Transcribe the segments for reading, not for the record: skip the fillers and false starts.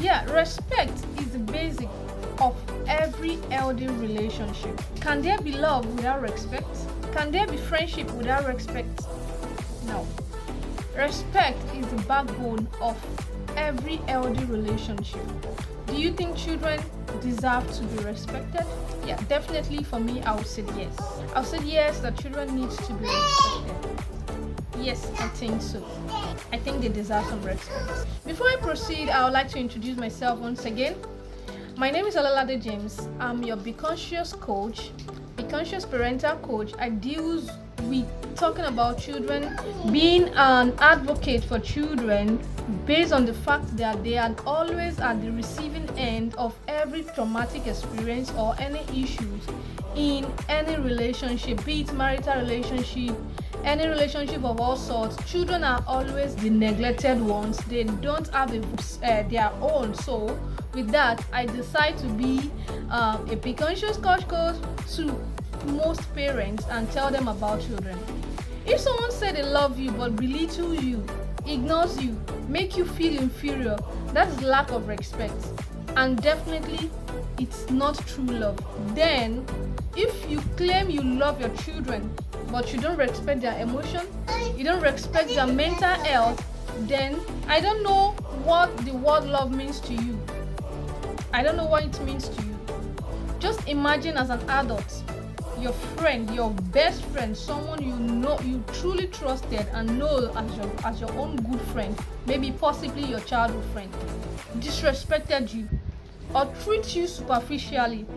Yeah, respect is the basic of every healthy relationship. Can there be love without respect? Can there be friendship without respect? No. Respect is the backbone of every healthy relationship. Do you think children deserve to be respected? Yeah, definitely for me, I would say yes. I would say yes, that children need to be respected. Yes, I think so. I think they deserve some respect. Before I proceed, I would like to introduce myself once again. My name is Olalade James. I'm your Be Conscious coach, Be Conscious parental coach. I deal with talking about children, being an advocate for children based on the fact that they are always at the receiving end of every traumatic experience or any issues in any relationship, be it marital relationship, any relationship of all sorts. Children are always the neglected ones. They don't have their own. So with that, I decide to be a Be Conscious coach to most parents and tell them about children. If someone said they love you but belittle you, ignores you, make you feel inferior, that's lack of respect, and definitely it's not true love. Then if you claim you love your children but you don't respect their emotion, you don't respect their mental health, then I don't know what the word love means to you. I don't know what it means to you. Just imagine as an adult, your friend, your best friend, someone you know, you truly trusted and know as your own good friend, maybe possibly your childhood friend, disrespected you or treat you superficially.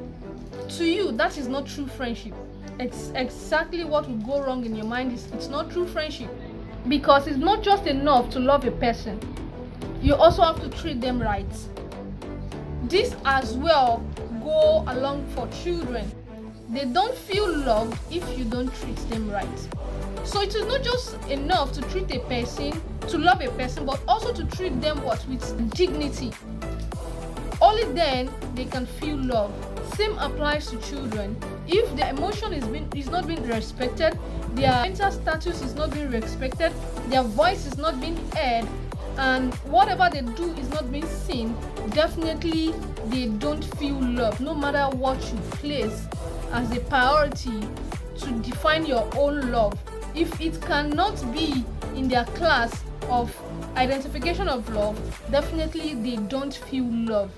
To you, that is not true friendship. It's exactly what will go wrong in your mind. It's not true friendship, because it's not just enough to love a person. You also have to treat them right. This as well go along for children. They don't feel loved if you don't treat them right. So it is not just enough to treat a person, to love a person, but also to treat them with dignity. Only then they can feel love. Same applies to children. If their emotion is not being respected, their mental status is not being respected, their voice is not being heard, and whatever they do is not being seen, definitely they don't feel love, no matter what you place as a priority to define your own love. If it cannot be in their class of identification of love, definitely they don't feel love.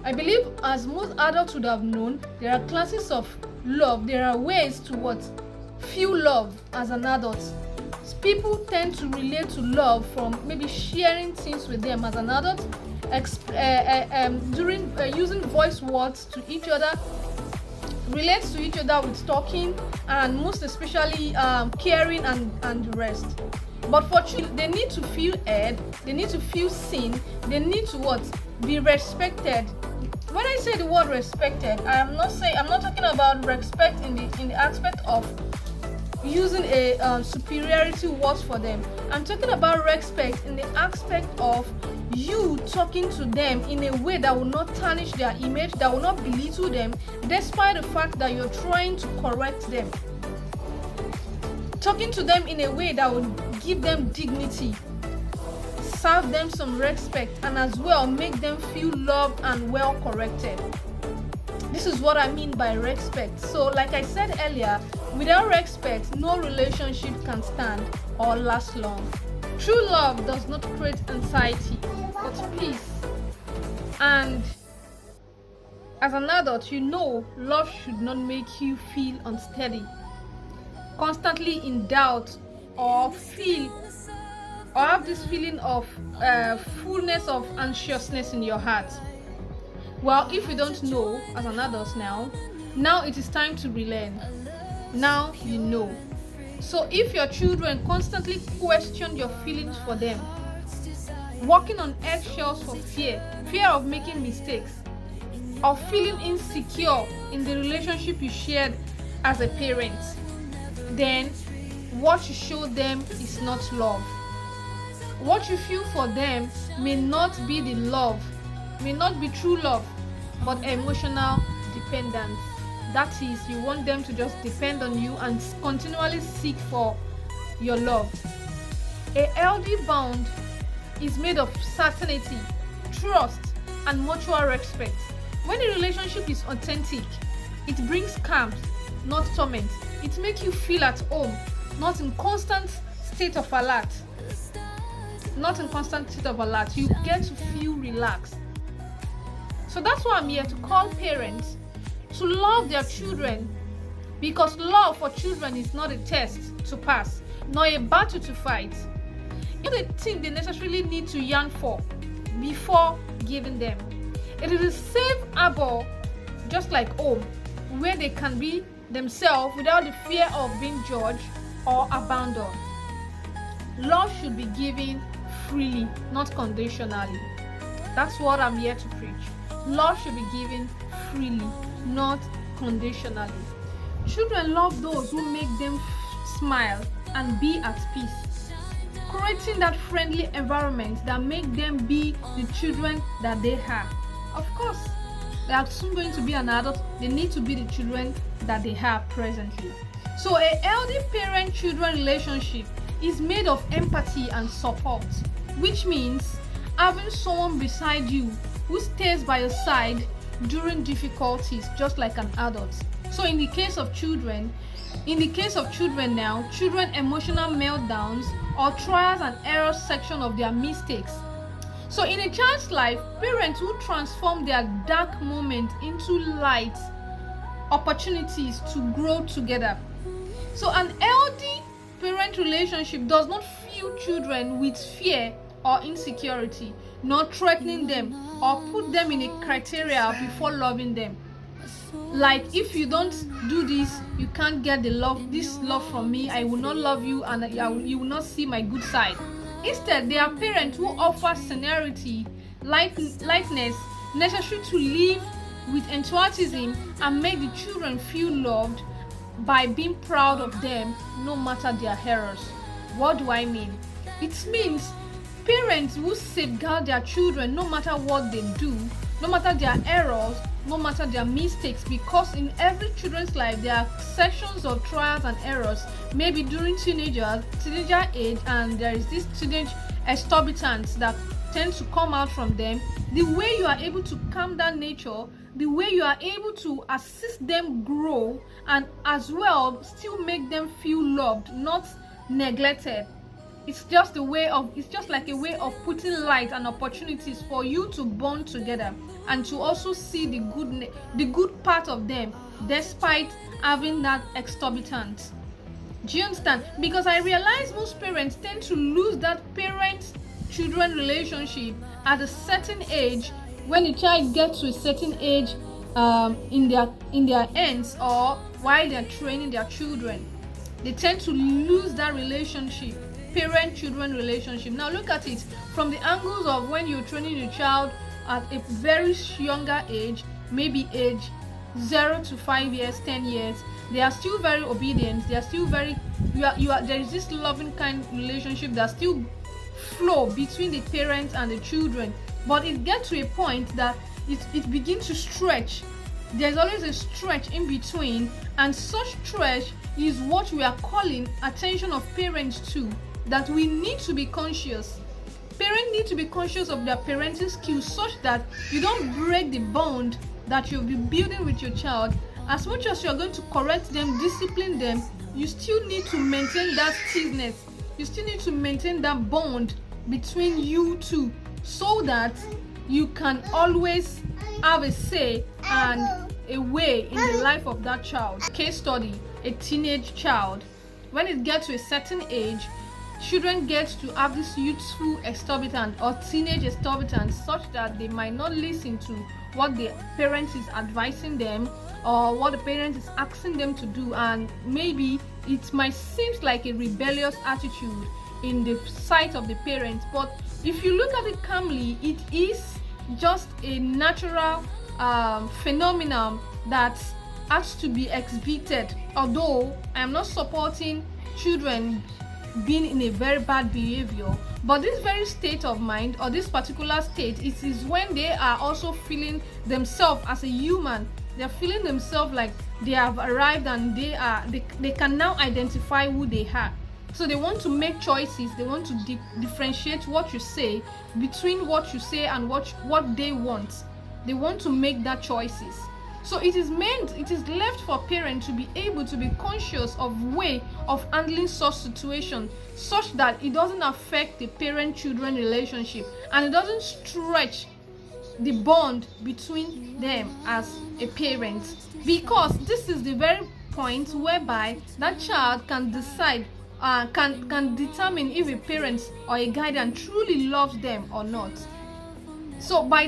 I believe, as most adults would have known, there are classes of love. There are ways to feel love as an adult. People tend to relate to love from maybe sharing things with them as an adult, using voice words to each other, relates to each other with talking, and most especially caring and the rest. But for children, they need to feel heard, they need to feel seen, they need to be respected. When I say the word respected, I'm not talking about respect in the aspect of using a superiority words for them. I'm talking about respect in the aspect of you talking to them in a way that will not tarnish their image, that will not belittle them, despite the fact that you're trying to correct them. Talking to them in a way that will give them dignity, serve them some respect, and as well make them feel loved and well corrected. This is what I mean by respect. So like I said earlier, without respect, no relationship can stand or last long. True love does not create anxiety, but peace. And as an adult, you know love should not make you feel unsteady, constantly in doubt, or have this feeling of fullness of anxiousness in your heart. Well, if you don't know as an adult now it is time to relearn. Now you know. So if your children constantly question your feelings for them, walking on eggshells for fear of making mistakes, or feeling insecure in the relationship you shared as a parent, then what you show them is not love. What you feel for them may not be the love, may not be true love, but emotional dependence. That is, you want them to just depend on you and continually seek for your love. A healthy bond is made of certainty, trust, and mutual respect. When a relationship is authentic, it brings calm, not torment. It makes you feel at home, not in constant state of alert. You get to feel relaxed. So that's why I'm here to call parents to love their children, because love for children is not a test to pass, nor a battle to fight. It's not a thing they necessarily need to yearn for before giving them. It is a safe harbor, just like home, where they can be themselves without the fear of being judged or abandoned. Love should be given freely, not conditionally. That's what I'm here to preach. Love should be given freely, not conditionally. Children love those who make them smile and be at peace, creating that friendly environment that make them be the children that they are. Of course, they are soon going to be an adult. They need to be the children that they have presently. So a healthy parent-children relationship is made of empathy and support, which means having someone beside you who stays by your side during difficulties, just like an adult. So in the case of children now, children emotional meltdowns or trials and errors section of their mistakes. So in a child's life, parents who transform their dark moment into light opportunities to grow together. So an healthy parent relationship does not fill children with fear or insecurity, nor threatening them or put them in a criteria before loving them. Like, if you don't do this, you can't get this love from me, I will not love you, and you will not see my good side. Instead, they are parents who offer seniority, lightness, necessary to live with enthusiasm and make the children feel loved by being proud of them no matter their errors. What do I mean? It means parents who safeguard their children no matter what they do, no matter their errors, no matter their mistakes, because in every children's life there are sections of trials and errors, maybe during teenager age, and there is this teenage exorbitance that tends to come out from them. The way you are able to calm down nature, the way you are able to assist them grow, and as well still make them feel loved, not neglected. It's just like a way of putting light and opportunities for you to bond together and to also see the good part of them despite having that exorbitance. Do you understand? Because I realize most parents tend to lose that parent-children relationship at a certain age, when the child gets to a certain age in their ends, or while they're training their children. They tend to lose that relationship, parent-children relationship. Now look at it from the angles of when you're training your child at a very younger age, maybe age 0 to 5 years, 10 years. They are still very obedient. They are still very there is this loving kind relationship that still flow between the parents and the children. But it gets to a point that it begins to stretch. There's always a stretch in between, and such stretch is what we are calling attention of parents to, that we need to be conscious. Parents need to be conscious of their parenting skills such that you don't break the bond that you'll be building with your child. As much as you're going to correct them, discipline them, you still need to maintain that stillness. You still need to maintain that bond between you two, so that you can always have a say and a way in the life of that child. Case study: a teenage child. When it gets to a certain age, children get to have this youthful exorbitance or teenage exorbitance, such that they might not listen to what the parent is advising them or what the parent is asking them to do, and maybe it might seem like a rebellious attitude in the sight of the parents. But if you look at it calmly, it is just a natural phenomenon that has to be exhibited. Although I am not supporting children being in a very bad behavior, but this very state of mind, or this particular state, it is when they are also feeling themselves as a human. They're feeling themselves like they have arrived, and they can now identify who they are. So they want to make choices. They want to differentiate what you say between what you say and what they want. They want to make that choices. So it is left for parents to be able to be conscious of way of handling such situation, such that it doesn't affect the parent-children relationship and it doesn't stretch the bond between them as a parent, because this is the very point whereby that child can decide, can determine if a parent or a guardian truly loves them or not. So by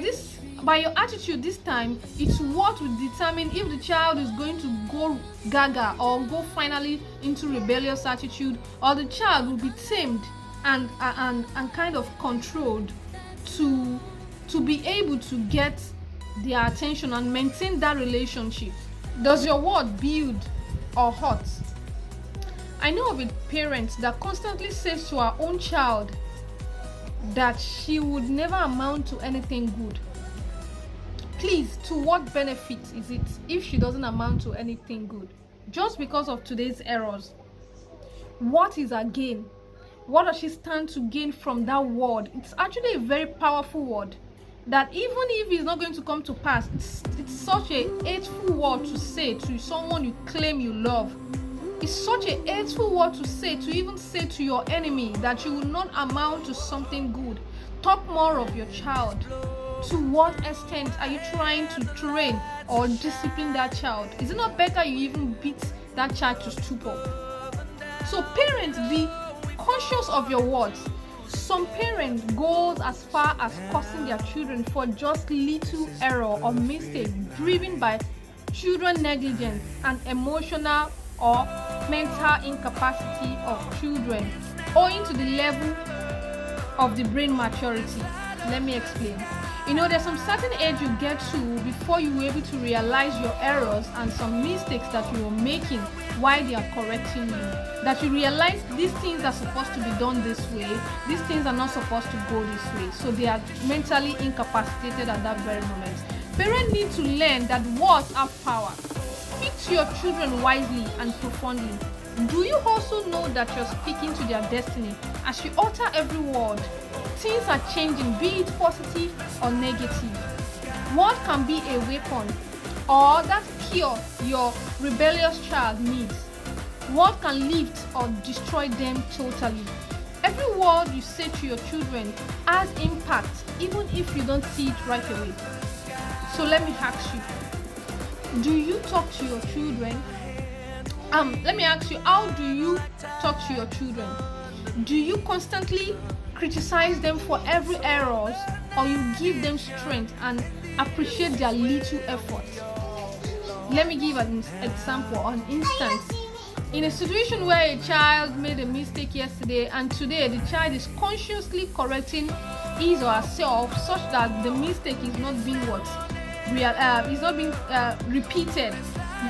your attitude this time, it's what will determine if the child is going to go gaga or go finally into rebellious attitude, or the child will be tamed and kind of controlled to be able to get their attention and maintain that relationship. Does your word build or hurt? I know of a parent that constantly says to her own child that she would never amount to anything good. Please, to what benefit is it if she doesn't amount to anything good? Just because of today's errors. What is her gain? What does she stand to gain from that word? It's actually a very powerful word that even if it's not going to come to pass, it's such a hateful word to say to someone you claim you love. It's such a hateful word to even say to your enemy that you will not amount to something good. Talk more of your child. To what extent are you trying to train or discipline that child? Is it not better you even beat that child to stupor? So parents, be conscious of your words. Some parents goes as far as cursing their children for just little error or mistake driven by children negligence and emotional or mental incapacity of children owing to the level of the brain maturity. Let me explain. There's some certain age you get to before you were able to realize your errors and some mistakes that you were making while they are correcting you. That you realize these things are supposed to be done this way, these things are not supposed to go this way. So they are mentally incapacitated at that very moment. Parents need to learn that words have power. Speak to your children wisely and profoundly. Do you also know that you're speaking to their destiny? As you utter every word, things are changing, be it positive or negative. What can be a weapon or that cure your rebellious child needs? What can lift or destroy them totally? Every word you say to your children has impact, even if you don't see it right away. So let me ask you, do you talk to your children? Let me ask you, how do you talk to your children? Do you constantly criticize them for every errors, or you give them strength and appreciate their little effort? Let me give an example, an instance. In a situation where a child made a mistake yesterday and today the child is consciously correcting his or herself such that the mistake is not being repeated.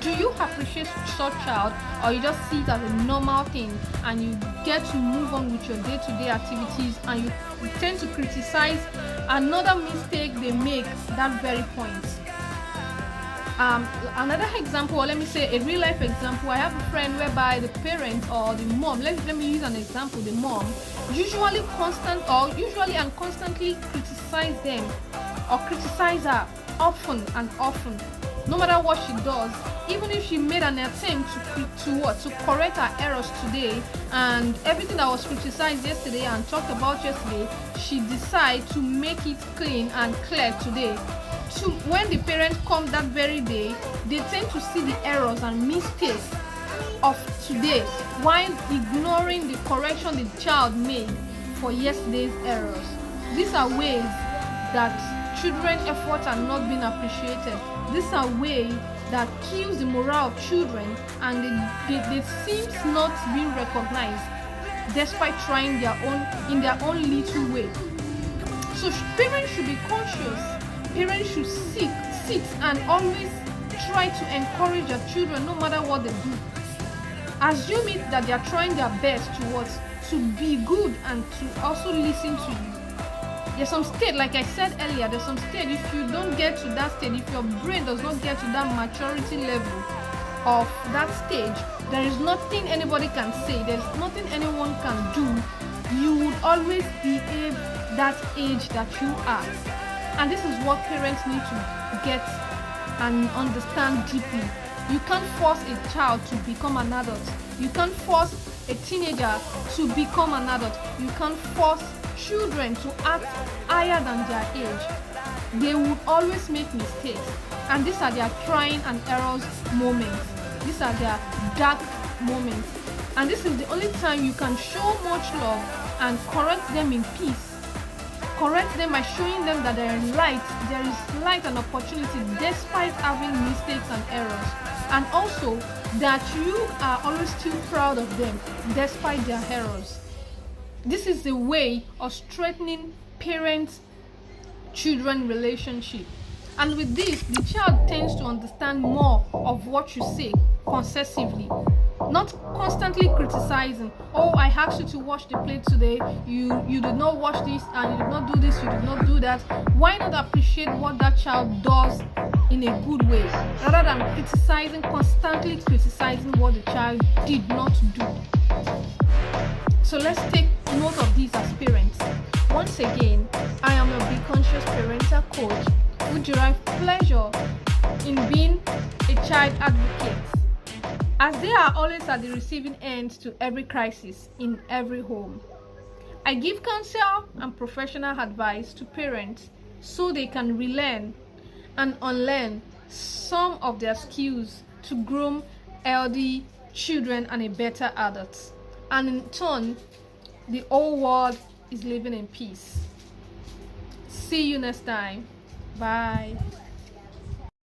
Do you appreciate such child, or you just see it as a normal thing and you get to move on with your day-to-day activities and you tend to criticize another mistake they make that very point? Another example, or let me say a real life example, I have a friend whereby the parent or the mom, let me use an example, the mom usually and constantly criticize them or criticize her often and often. No matter what she does, even if she made an attempt to correct her errors today, and everything that was criticized yesterday and talked about yesterday, she decides to make it clean and clear today. So when the parents come that very day, they tend to see the errors and mistakes of today while ignoring the correction the child made for yesterday's errors. These are ways that children's efforts are not being appreciated. These are ways that kills the morale of children, and they seem not being recognized despite trying in their own little way. So parents should be conscious. Parents should sit and always try to encourage their children no matter what they do. Assume it that they are trying their best to be good and to also listen to you. There's some state, like I said earlier, there's some state, if you don't get to that state, if your brain does not get to that maturity level, of that stage, there is nothing anybody can say, there's nothing anyone can do. You would always behave that age that you are. And this is what parents need to get and understand deeply. You can't force a child to become an adult. You can't force a teenager to become an adult. You can't force children to act higher than their age. They would always make mistakes, and these are their trying and errors moments. These are their dark moments, and this is the only time you can show much love and correct them in peace. Correct them by showing them that there is light and opportunity despite having mistakes and errors, and also that you are always still proud of them despite their errors. This is the way of strengthening parent-children relationship. And with this, the child tends to understand more of what you say concessively, not constantly criticizing. Oh, I asked you to wash the plate today, you did not wash this, and you did not do this, you did not do that. Why not appreciate what that child does in a good way, rather than constantly criticizing what the child did not do? So let's take note of these as parents. Once again, I am a Be Conscious parental coach who derive pleasure in being a child advocate, as they are always at the receiving end to every crisis in every home. I give counsel and professional advice to parents so they can relearn and unlearn some of their skills to groom healthy children and a better adult. And in turn, the whole world is living in peace. See you next time. Bye.